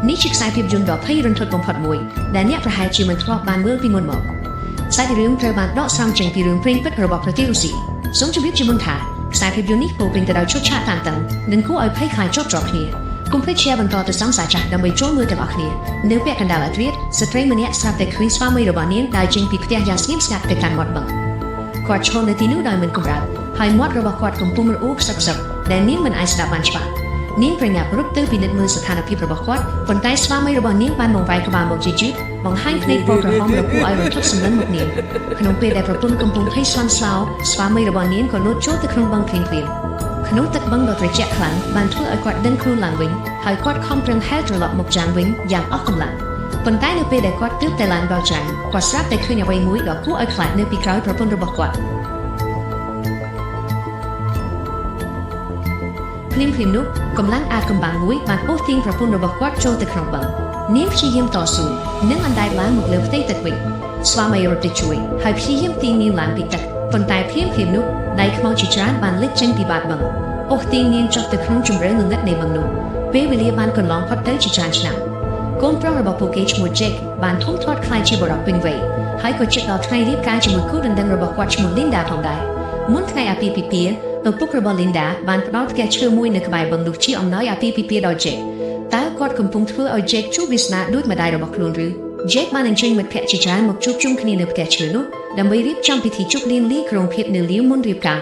នេះជាខ្សែភាពយន្តដ៏ភ័យរន្ធត់បំផុតមួយដែលអ្នកប្រហែលជាមិនធ្លាប់បានមើលពីមុនមកខ្សែរឿងត្រូវបានដកស្រង់ចេញពីរឿងព្រេងពិតរបស់ប្រទេសរុស្ស៊ីសូមជម្រាបជាមុនថាខ្សែភាពយន្តនេះពោរពេញទៅដោយឈុតឆាកតានតឹងនិងគួរឲ្យភ័យខ្លាចជាប់ជាប់គ្នាកុំភ្លេច share បន្តទៅសង្សារចាស់ដើម្បីចូលមើលទាំងអស់គ្នានៅពាក់កណ្ដាលអធ្រាត្រស្ត្រីម្នាក់ស្រាប់តែឃើញស្វាមីរបស់នាងដើរចេញពីផ្ទះយ៉ាងស្ងៀមស្ងាត់ទៅកាន់មាត់បឹងគាត់ឈរនៅទីនោះដោយមិនកម្រើកហើយមាត់របស់គាត់កំពុងរអ៊ូខ្សឹកខ្សឹកដែលនាងមិនអាចស្ដាប់បានច្បាស់នាងប្រញាប់រត់ទៅពិនិត្យមើលស្ថានភាពរបស់គាត់ប៉ុន្តែស្វាមីរបស់នាងបានបង្វែរក្បាលមកជិះបង្ហាញភ្នែកពណ៌ក្រហមដ៏គួរឲ្យរន្ធត់សម្លឹងមកនាងក្នុងពេលដែលប្រពន្ធកំពុងភ័យស្លន់ស្លោស្វាមីរបស់នាងក៏លោតចូលទៅក្នុងបឹងភ្លាមក្នុងទឹកបឹងដ៏ត្រជាក់ខ្លាំងបានធ្វើឲ្យគាត់ដឹងខ្លួនឡើងវិញហើយគាត់ខំប្រឹងហែលត្រឡប់មកចាំវិញយ៉ាងអស់កម្លាំងប៉ុន្តែនៅពេលដែលគាត់ទើបតែឡើងដល់ចាំគាត់ស្រាប់តែឃើញអ្វីមួយដ៏គួរឲ្យខ្លាចនៅពីក្រោយប្រពន្ធរបស់គាត់ភ្លាមនោះកម្លាំងអាថ៌កំបាំងមួយបានអូសទាញប្រពន្ធរបស់គាត់ចូលទៅក្នុងបឹងនាងព្យាយាមតស៊ូនិងអណ្ដែតឡើងមកលើផ្ទៃទឹកវិញស្វាមីរត់ទៅជួយហើយព្យាយាមទាញនាងឡើងពីទឹកប៉ុន្តែភ្លាមនោះដៃខ្មៅជាច្រើនបានលេចចេញពីបាតបឹងអូសទាញនាងចុះទៅក្នុងជម្រៅងងឹតនៃបឹងនោះពេលវេលាបានកន្លងផុតទៅជាច្រើនឆ្នាំកូនប្រុសរបស់ពួកគេឈ្មោះ Jake បានធំធាត់ខ្លាយជាបរិបទពេញវ័យហើយក៏ជិតដល់ថ្ងៃរៀបការជាមួយគូដណ្ដឹងរបស់គាត់ឈ្មោះ Linda ផងដែរមុនថ្ងៃអាពាហ៍ពិពាហ៍ឪពុករបស់ Linda បានផ្ដល់ផ្ទះឈើមួយនៅក្បែរបឹងនោះជាអំណោយអាពាហ៍ពិពាហ៍ដល់ Jake តើគាត់កំពុងធ្វើឲ្យ Jake ជួបវាសនាដូចម្ដាយរបស់ខ្លួនឬ Jake បានអញ្ជើញមិត្តភក្តិជាច្រើនមកជួបជុំគ្នានៅផ្ទះឈើនោះដើម្បីរៀបចំពិធីជប់លៀងលីក្រុងភាពនៅលាវមុនរៀបការ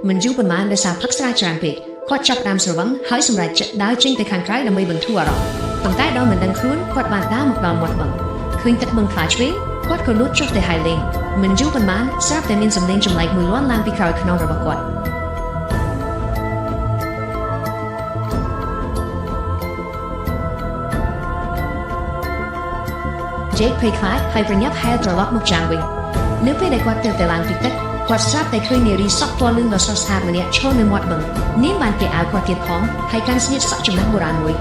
មិនយូរប៉ុន្មានដោយសារផឹកស្រាច្រើនពេកគាត់ចាប់ដើមស្រវឹងហើយសម្រេចចិត្តដើរចេញទៅខាងក្រៅដើម្បីបន្ធូរអារម្មណ៍ប៉ុន្តែដោយមិនដឹងខ្លួនគាត់បានដើរមកដល់មាត់បឹងឃើញទឹកបឹងខ្លាឆ្វេងគាត់ក៏លូតចុះទៅហើយលេងមិនយូរប៉ុន្មានស្រាប់តែមានសំឡេងចម្លែកមួយលាន់ឡើងពីក្រោយខ្នងរបស់គាត់Jake ភ័យខ្លាចហើយប្រញាប់ហែលត្រឡប់មកចាំវិញនៅពេលដែលគាត់ទើបតែឡើងពីទឹកគាត់ស្រាប់តែឃើញនារីសក់ពណ៌លឿងដ៏ស្រស់ស្អាតម្នាក់ឈរនៅមាត់បឹងនាងបានពាក់អាវគាត់ទៀតផងហើយកាន់ស្នៀតសក់ចំណាស់បុរាណមួយ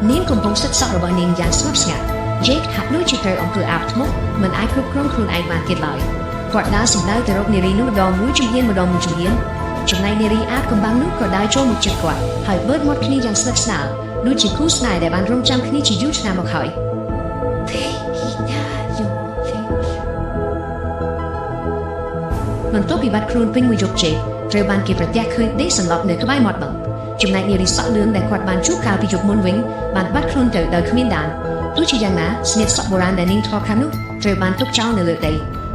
នាងកំពុងសិតសក់របស់នាងយ៉ាងស្ងប់ស្ងាត់ Jake ហាក់ដូចជាត្រូវអង្គើអាបធ្មប់មិនអាចគ្រប់គ្រងខ្លួនឯងបានទៀតឡើយគាត់ដើរសម្ដៅទៅរកនារីនោះម្ដងមួយជំហានចំណែកនារីអាបកំបាំងនោះក៏ដើរចូលមកជិតគាត់ហើយបឺតមាត់គ្នាយ៉ាងស្និទ្ធស្នាលដូចជាគូស្នេហ៍ដែលបានរងចាំគ្នាជាយូរឆ្នាំមកហើយបន្ទាប់ពីបាត់ខ្លួនពេញមួយយប់ Jake ត្រូវបានគេប្រទះឃើញដេកសន្លប់នៅក្បែរមាត់បឹងចំណែកនារីសក់លឿងដែលគាត់បានជួបកាលពីយប់មុនវិញបានបាត់ខ្លួនទៅដោយគ្មានដានទោះជាយ៉ាងណាស្នៀតសក់បុរាណដែលនាងធ្លាប់ខាងនោះត្រូវបានទុកចោលនៅលើដី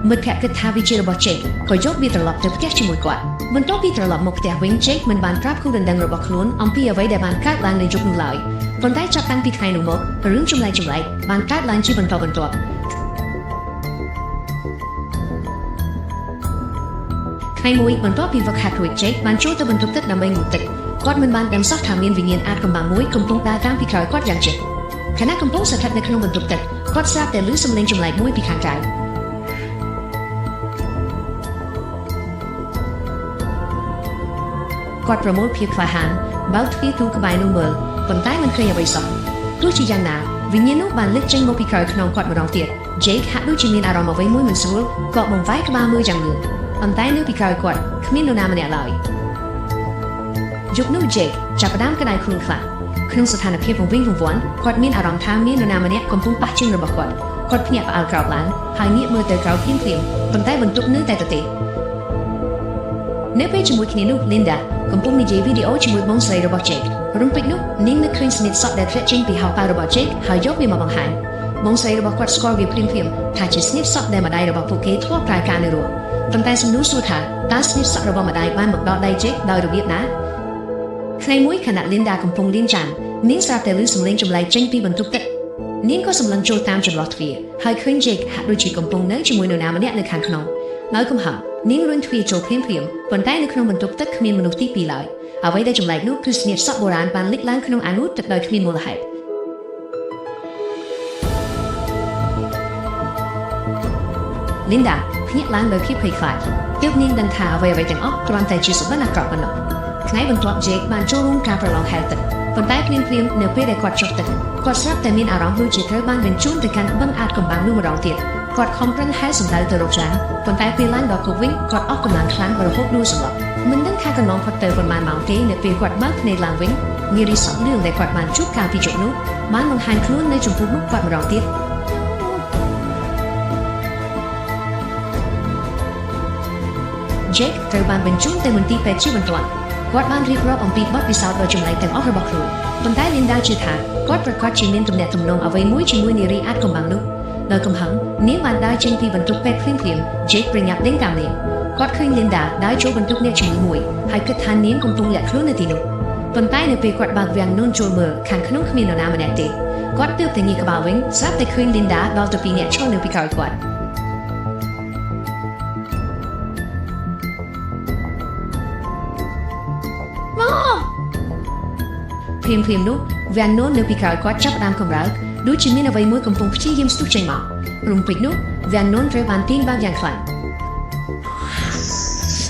មិត្តភក្តិគិតថាវាជារបស់ Jake ក៏យកវាត្រឡប់ទៅផ្ទះជាមួយគាត់បន្ទាប់ពីត្រឡប់មកផ្ទះវិញ Jake មិនបានប្រាប់គូដណ្ដឹងរបស់ខ្លួនអំពីអ្វីដែលបានកើតឡើងនៅយប់នោះឡើយប៉ុន្តែចាប់តាំងពីថ្ងៃនោះមករឿងចម្លែកបានកើតឡើងជាបន្តបន្ទាប់ថ្ងៃមួយបន្ទាប់ពីវឹកហាត់រួច Jake បានចូលទៅបន្ទប់ទឹកដើម្បីងូតទឹកគាត់មិនបានដឹងសោះថាមានវិញ្ញាណអាថ៌កំបាំងមួយកំពុងដើរតាមពីក្រោយគាត់យ៉ាងជិតខណៈកំពុងស្ថិតនៅក្នុងបន្ទប់ទឹកគាត់ស្រាប់តែឮសំឡេងចម្លែកមួយពីខាងក្រៅគាត់ប្រមូលភាពក្លាហានបើកទ្វារទូក្បែរនោះមើលប៉ុន្តែមិនឃើញអ្វីសោះទោះជាយ៉ាងណាវិញ្ញាណនោះបានលេចចេញមកពីក្រោយខ្នងគាត់ម្ដងទៀត Jake ហាក់ដូចជាមានអារម្មណ៍អ្វីមួយមិនស្រួលក៏បង្វែរក្បាលមើលយ៉ាងលឿនប៉ុន្តែនៅពីក្រោយគាត់គ្មាននរណាម្នាក់ឡើយយប់នោះ Jake ចាប់ផ្ដើមក្តៅខ្លួនខ្លាំងក្នុងស្ថានភាពវង្វេងវង្វាន់គាត់មានអារម្មណ៍ថាមាននរណាម្នាក់កំពុងប៉ះជើងរបស់គាត់ភ្ញាក់ផ្អើលក្រោកឡើងហើយងាកមើលទៅក្រោយភ្លាមប៉ុន្តែបន្ទប់នៅតែទទេនៅពេលជាមួយគ្នានោះ Linda កំពុងនិយាយវីដេអូជាមួយបងស្រីរបស់ Jake រំពេចនោះនាងនឹកឃើញស្និតសក់ដែលធ្លាក់ចេញពីហោប៉ៅរបស់ Jake ហើយយកវាមកបង្ហាញបងស្រីរបស់គាត់ស្គាល់វាភ្លាមថាជាស្និតសក់ដែលម្ដាយរបស់ពួកគេធ្លាប់ប្រើការនៅរស់ប៉ុន្តែសំណួរសួរថាតើស្និតសក់របស់ម្ដាយបានមកដល់ដៃ Jake ដោយរបៀបណាថ្ងៃមួយខណៈ Linda កំពុងលាងចាននាងស្រាប់តែឮសំឡេងចម្លែកចេញពីបន្ទប់ទឹកនាងក៏សម្លឹងចូលតាមចន្លោះទ្វារហើយឃើញ Jake ហាក់ដូចជាកំពុងនៅជាមួយនរណាម្នាក់នៅខាងក្នុងនៅកំហឹងនាងរុញទ្វារចូលភ្លាមប៉ុន្តែនៅក្នុងបន្ទប់ទឹកគ្មានមនុស្សទី2ឡើយអ្វីដែលចម្លែកនោះគឺស្នៀតសក់បុរាណបានលេចឡើងក្នុងអាងូតទឹកដោយគ្មានមូលហេតុ Linda ភ្ញាក់ឡើងដោយភាពភ័យខ្លាចទើបនាងដឹងថាអ្វីទាំងអស់គ្រាន់តែជាសុបិនអាក្រក់ប៉ុណ្ណោះថ្ងៃបន្ទាប់ Jake បានចូលរួមការប្រឡងហែលទឹកប៉ុន្តែភ្លាមនៅពេលដែលគាត់ចុះទឹកគាត់ស្រាប់តែមានអារម្មណ៍ដូចជាត្រូវបានបញ្ជូនទៅកាន់បឹងអាថ៌កំបាំងនោះម្ដងទៀតគាត់ខំប្រឹងហែលសម្ដៅទៅរកចានប៉ុន្តែពេលឡើងដល់គប់វិញគាត់អស់កម្លាំងខ្លាំងរហូតដួលសន្លប់ មិនដឹងថាកន្លងផុតទៅប៉ុន្មានម៉ោងទេនៅពេលគាត់បើកភ្នែកឡើងវិញនារីសក់លឿងដែលគាត់បានជួបកាលពីយប់នោះបានបង្ហាញខ្លួននៅចំពោះមុខគាត់ម្ដងទៀត Jake ត្រូវបានបញ្ជូនទៅមន្ទីរពេទ្យជាបន្ទាន់គាត់បានរៀបរាប់អំពីបទពិសោធន៍ដ៏ចម្លែកទាំងអស់របស់ខ្លួនប៉ុន្តែ Linda ជឿថាគាត់ប្រកាសជាមានទំនាក់ទំនងអ្វីមួយជាមួយនារីអាតកំបាំងនោះដោយកំហឹងនាងបានដើរចេញពីបន្ទប់ពេទ្យភ្លាមៗ Jake ប្រញាប់ដេញតាមនាងគាត់ឃើញ Linda ដើរចូលបន្ទប់អ្នកជំងឺមួយហើយគិតថានាងកំពុងលាក់ខ្លួននៅទីនោះប៉ុន្តែនៅពេលគាត់បើកវាំងនូនចូលមើលខាងក្នុងគ្មាននរណាម្នាក់ទេគាត់ទើបតែងាកក្បាលវិញស្រាប់តែឃើញ Linda ដល់ទៅពីអ្នកឈរនៅពីក្រោយគាត់ភ្លាមនោះវាំងនូននៅពីក្រោយគាត់ចាប់ផ្ដើមកម្រើកដូចជាមានអ្វីមួយកំពុងព្យាយាមស្ទុះចេញមករំពេចនោះវាំងនូនត្រូវបានទាញបើកយ៉ាងខ្លាំង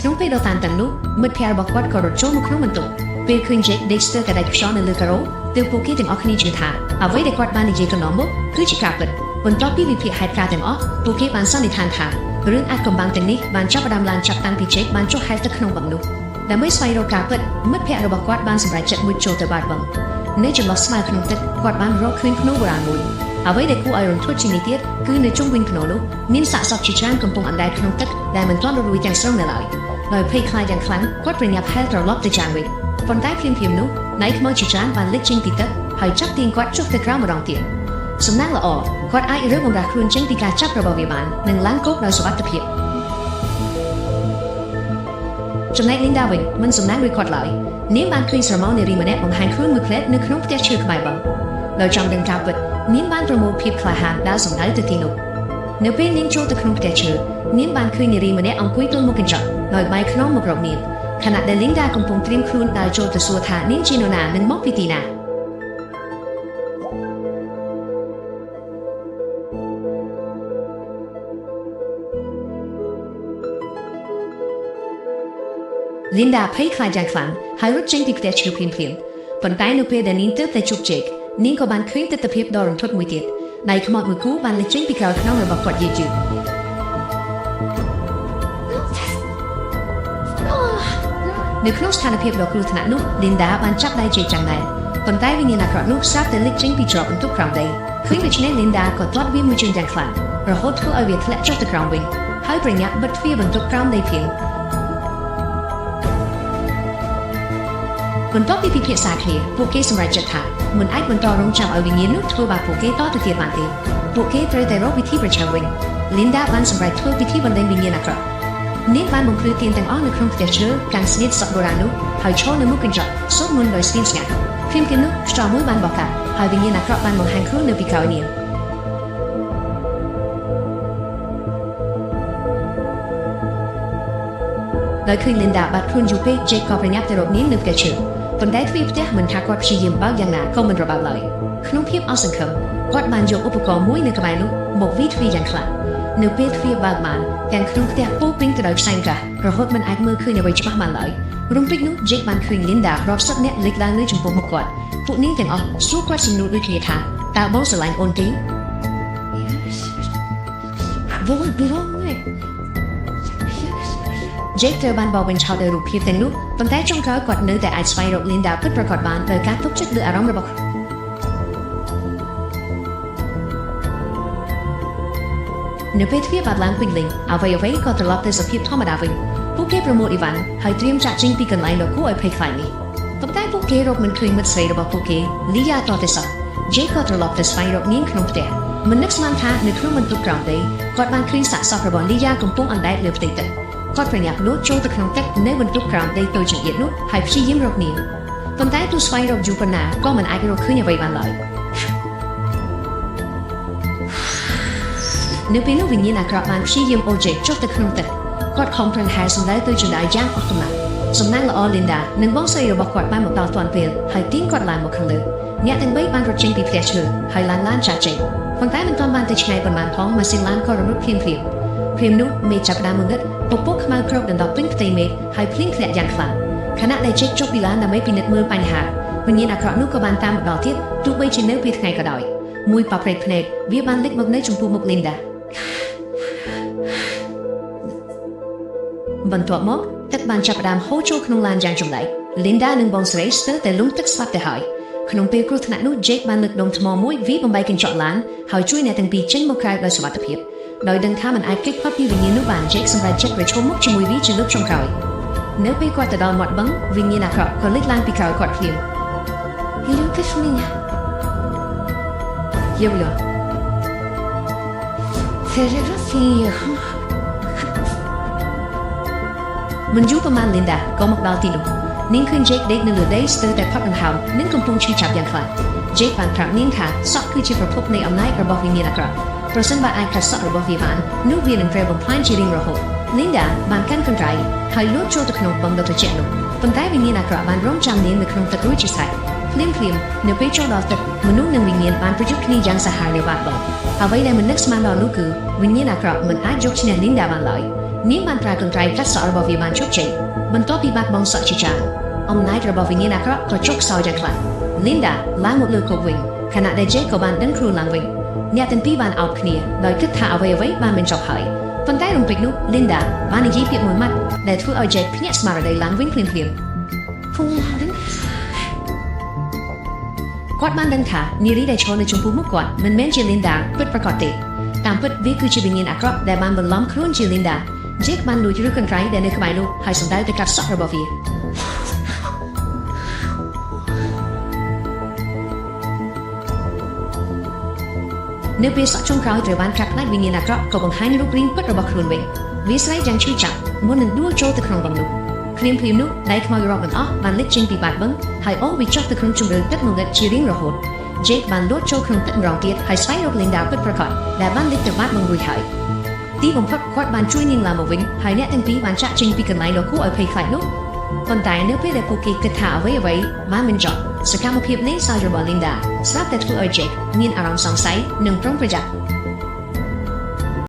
ក្នុងពេលដ៏តានតឹងនោះមិត្តភ័ក្តិរបស់គាត់ក៏រត់ចូលមកក្នុងបន្ទប់ពេលឃើញ Jake Dexter ក៏ដាច់ខ្យល់នៅលើការ៉ូទើបពួកគេទាំងអស់គ្នាជឿថាអ្វីដែលគាត់បាននិយាយកន្លងមកគឺជាការពិតបន្ទាប់ពីវិភាគហេតុការណ៍ទាំងអស់ពួកគេបានសន្និដ្ឋានថារឿងអាចកំបាំងទាំងនេះបានចាប់ផ្ដើមឡើងចាប់តាំងពី Jake បានចុះហែលទឹកក្នុងបឹងនោះដើម្បីស្វែងរកការពិតមិត្តភ័ក្តិរបស់គាត់បានសម្រេចចិត្តមុជចូលទៅបាតបឹងនៅចន្លោះស្មៅក្នុងទឹកគាត់បានរកឃើញភ្នូបុរាណមួយអ្វីដែលគួរឲ្យរន្ធត់ជាងនេះទៀតគឺនៅជុំវិញភ្នូនោះមានសាកសពជាច្រើនកំពុងអណ្ដែតក្នុងទឹកដែលមិនទាន់រលួយទាំងស្រុងនៅឡើយដោយភ័យខ្លាចយ៉ាងខ្លាំងគាត់ប្រញាប់ហែលត្រឡប់ទៅចានវិញប៉ុន្តែភ្លាមនោះដៃខ្មៅជាច្រើនបានលេចចេញពីទឹកហើយចាប់ទាញគាត់ចុះទៅក្រោមម្ដងទៀតសំណាងល្អគាត់អាចរើបម្រាស់ខ្លួនចេញពីការចាប់របស់វាបាននិងឡើងគោកដោយសុវត្ថិភាពចំណែក Linda វិញមិនសំណាងដូចគាត់ឡើយនាងបានឃើញស្រមោលនារីម្នាក់បង្ហាញខ្លួនមួយផ្លែតនៅក្នុងផ្ទះឈើក្បែរបឹងដោយចង់ដឹងការពិតនាងបានប្រមូលភាពក្លាហានដើរសម្ដៅទៅទីនោះនៅពេលនាងចូលទៅក្នុងផ្ទះឈើនាងបានឃើញនារីម្នាក់អង្គុយទល់មុខកញ្ចក់ដោយបែរខ្នងមករកនាងខណៈដែល Linda កំពុងត្រៀមខ្លួនដើរចូលទៅសួរថានាងជានរណានិងមកពីទីណាLinda ភ័យខ្លាចយ៉ាងខ្លាំងហើយរត់ចេញពីផ្ទះឈើភ្លាមប៉ុន្តែនៅពេលដែលនាងទើបតែជួប Jake នាងក៏បានឃើញទិដ្ឋភាពដ៏រន្ធត់មួយទៀតដៃខ្មោចមួយគូបានលេចចេញពីក្រោយខ្នងរបស់គាត់យឺតនៅក្នុងស្ថានភាពដ៏គ្រោះថ្នាក់នោះ Linda បានចាប់ដៃ Jake ចាំដែរប៉ុន្តែវិញ្ញាណអាក្រក់នោះស្រាប់តែលេចចេញពីច្រកបន្ទប់ក្រោមដីឃើញដូច្នេះ Linda ក៏ទាត់វាមួយជើងយ៉ាងខ្លាំងរហូតធ្វើឲ្យវាធ្លាក់ចុះទៅក្រោមវិញហើយប្រញាប់បិទទ្វារបន្ទប់ក្រោមដីភ្លាមបន្ទាប់ពីពិភាក្សាគ្នាពួកគេសម្រេចចិត្តថាមិនអាចបន្តរងចាំឲ្យវិញ្ញាណនោះធ្វើបាបពួកគេតទៅទៀតបានទេពួកគេត្រូវតែរកវិធីប្រឆាំងវិញ Linda បានសម្រេចធ្វើពិធីបណ្ដេញវិញ្ញាណអាក្រក់នាងបានបំភ្លឺទៀនទាំងអស់នៅក្នុងផ្ទះឈើកាន់ស្នៀតសក់បុរាណនោះហើយឈរនៅមុខកញ្ចក់សូត្រមន្តដោយស្ងៀមស្ងាត់ភ្លាមនោះខ្យល់មួយបានបោះកាត់ហើយវិញ្ញាណអាក្រក់បានបង្ហាញខ្លួននៅពីក្រោយនាងដោយឃើញ Linda បាត់ខ្លួនយូរពេក Jake ក៏ប្រញាប់ទៅរកនាងនៅផ្ទះឈើប៉ុន្តែទ្វារផ្ទះមិនថាគាត់ព្យាយាមបើកយ៉ាងណាក៏មិនរបើកឡើយក្នុងភាពអស់សង្ឃឹមគាត់បានយកឧបករណ៍មួយនៅក្បែរនោះមកវាយទ្វារយ៉ាងខ្លាំងនៅពេលទ្វារបើកបានទាំងក្នុងផ្ទះពោពេញទៅដោយផ្សែងក្រាស់រហូតមិនអាចមើលឃើញអ្វីច្បាស់បានឡើយរំពេចនោះ Jake បានឃើញ Linda រាប់សិបនាក់លេចឡើងនៅចំពោះមុខគាត់ពួកនាងទាំងអស់សួរគាត់សំណួរដូចគ្នាថាតើបងស្រឡាញ់អូនទេJake ត្រូវបានបោកបញ្ឆោតដោយរូបភាពទាំងនោះប៉ុន្តែចុងក្រោយគាត់នៅតែអាចស្វែងរក Linda ពិតប្រាកដបានដោយការទុកចិត្តលើអារម្មណ៍របស់នៅពេលទ្វារបាត់ឡើងពេញលេញអ្វីក៏ត្រឡប់ទៅសភាពធម្មតាវិញពួកគេប្រមូលអីវ៉ាន់ហើយត្រៀមចាក់ចេញពីកន្លែងដ៏គួរឲ្យភ័យខ្លាចនេះប៉ុន្តែពួកគេរកមិនឃើញមិត្តស្រីរបស់ពួកគេ Lia តទៅសោះ Jake ក៏ត្រឡប់ទៅស្វែងរកនាងក្នុងផ្ទះមិននឹកស្មានថានៅក្នុងបន្ទប់ក្រោមដីគាត់បានឃើញសាកសពរបស់ Lia កំពុងអណ្ដែតលើផ្ទៃទឹកគាត់ប្រញាប់លោតចូលទៅក្នុងទឹកនៅបន្ទប់ក្រោមដីតូចចង្អៀតនោះហើយព្យាយាមរកនាងប៉ុន្តែទោះស្វែងរកយូរប៉ុណ្ណាក៏មិនអាចរកឃើញអ្វីបានឡើយនៅពេលនោះវិញ្ញាណអាក្រក់បានព្យាយាមអូ Jake ចុះទៅក្នុងទឹកគាត់ខំប្រឹងហែសំដៅទៅចង្អើយ៉ាងអស់កម្លាំងសំណាងល្អ Linda និងបងស្រីរបស់គាត់បានមកដល់ទាន់ពេលហើយទាញគាត់ឡើងមកខាងលើអ្នកទាំងបីបានរត់ចេញពីផ្ទះឈើហើយឡានចាក់ចេញប៉ុន្តែមិនទាន់បានទៅឆ្ងាយប៉ុន្មានផងម៉ាស៊ីនឡានក៏រំលត់ភ្លាមនោះមេឃចាប់ផ្ដើមងឹតពពកខ្មៅគ្របដណ្ដប់ពេញផ្ទៃមេឃហើយភ្លៀងធ្លាក់យ៉ាងខ្លាំងខណៈដែល Jake ចុះពីឡានដើម្បីពិនិត្យមើលបញ្ហាវិញ្ញាណអាក្រក់នោះក៏បានតាមមកដល់ទៀតទោះបីជានៅពេលថ្ងៃក៏ដោយមួយប៉ប្រេតភ្នែកវាបានលេចមកនៅចំពោះមុខ Linda បន្ទាប់មក ទឹកបានចាប់ផ្ដើមហូរចូលក្នុងឡានយ៉ាងចម្លែក Linda និងបងស្រីស្ទើរតែលង់ទឹកស្លាប់ទៅហើយក្នុងពេលគ្រោះថ្នាក់នោះ Jake បានលើកដុំថ្មមួយវាបំបីកញ្ចក់ឡានហើយជួយអ្នកទាំងពីរចេញមកក្រៅដោយសុវត្ថិភាពដោយដឹងថាមិនអាចគេចផុតពីវិញ្ញាណនោះបាន Jake សម្រេចចិត្តប្រឈមមុខជាមួយវាជាលើកចុងក្រោយនៅពេលគាត់ទៅដល់មាត់បឹងវិញ្ញាណអាក្រក់ក៏លេចឡើងពីក្រោយគាត់ភ្លាម Hello Kathleen Yo Terrafia មិនយូរប៉ុន្មាន Linda ក៏មកដល់ទីនោះនាងឃើញ Jake ដេកនៅលើដីស្ទើរតែផុតដង្ហើមនិងកំពុងឈឺចាប់យ៉ាងខ្លាំង Jake បានប្រាប់នាងថាសក់គឺជាប្រភពនៃអំណាចរបស់វិញ្ញាណអាក្រក់ប្រសិនបើអាចកាត់សក់របស់វាបាននោះវានឹងត្រូវបំផ្លាញជារៀងរហូត Linda បានកាន់កន្ត្រៃហើយលោតចូលទៅក្នុងបឹងដ៏ត្រជាក់នោះប៉ុន្តែវិញ្ញាណអាក្រក់បានរងចាំនាងនៅក្នុងទឹករួចជាស្រេចភ្លាមនៅពេលចូលដល់ទឹកមនុស្សនិងវិញ្ញាណបានប្រយុទ្ធគ្នាយ៉ាងសាហាវនៅបាតបឹងអ្វីដែលមិននឹកស្មានដល់នោះគឺវិញ្ញាណអាក្រក់មិនអាចយកឈ្នះ Linda បានឡើយនាងបានប្រើកន្ត្រៃកាត់សក់របស់វាបានជោគជ័យបន្ទាប់ពីបាត់បង់សក់ជាច្រើនអំណាចរបស់វិញ្ញាណអាក្រក់ក៏ចុះខ្សោយយ៉ាងខ្លាំង Linda ឡើងមកលើគោកវិញខណៈដែល Jake ក៏បានដឹងខ្លួនឡើងវិញអ្នកទាំងពីរបានអោបគ្នាដោយគិតថាអ្វីៗបានបញ្ចប់ហើយប៉ុន្តែរំពេចនោះ Linda បាននិយាយពាក្យមួយម៉ាត់ដែលធ្វើឲ្យ Jake ភ្ញាក់ស្មារតីឡើងវិញភ្លាមៗគាត់បានដឹងថានារីដែលឈរនៅចំពោះមុខគាត់មិនមែនជា Linda ពិតប្រាកដទេតាមពិតវាគឺជាវិញ្ញាណអាក្រក់ដែលបានបន្លំខ្លួនជា Linda Jake បានលួចឬកន្ត្រៃដែលនៅក្បែរនោះហើយសម្ដៅទៅកាត់សក់របស់វានៅពេលសក់ចុងក្រោយត្រូវបានកាត់ផ្នែកវិញ្ញាណអាក្រក់ក៏បង្ហាញរូបរាងពិតរបស់ខ្លួនវិញវាស្រែកយ៉ាងឈឺចាប់មុននឹងដួលចូលទៅក្នុងបឹងនោះភ្លាមនោះដៃខ្មៅរាប់មិនអស់បានលេចចេញពីបាតបឹងហើយអូវាចុះទៅក្នុងជម្រៅទឹកងងឹតជារៀងរហូត Jake បានលោតចូលក្នុងទឹកម្ដងទៀតហើយស្វែងរក Linda ពិតប្រាកដដែលបានលេចទៅបាតបឹងរួចហើយទីបំផុតគាត់បានជួយនាងឡើងមកវិញហើយអ្នកទាំងពីរបានចាក់ចេញពីកន្លែងដ៏គួរឲ្យភ័យខ្លាចនោះប៉ុន្តែនៅពេលដែលពួកគេគិតថាអ្វីបានមិនចប់សកម្មភាពលេងសើចរបស់ Linda ស្រាប់តែធ្វើឲ្យ Jake មានអារម្មណ៍សង្ស័យនិងប្រុងប្រយ័ត្ន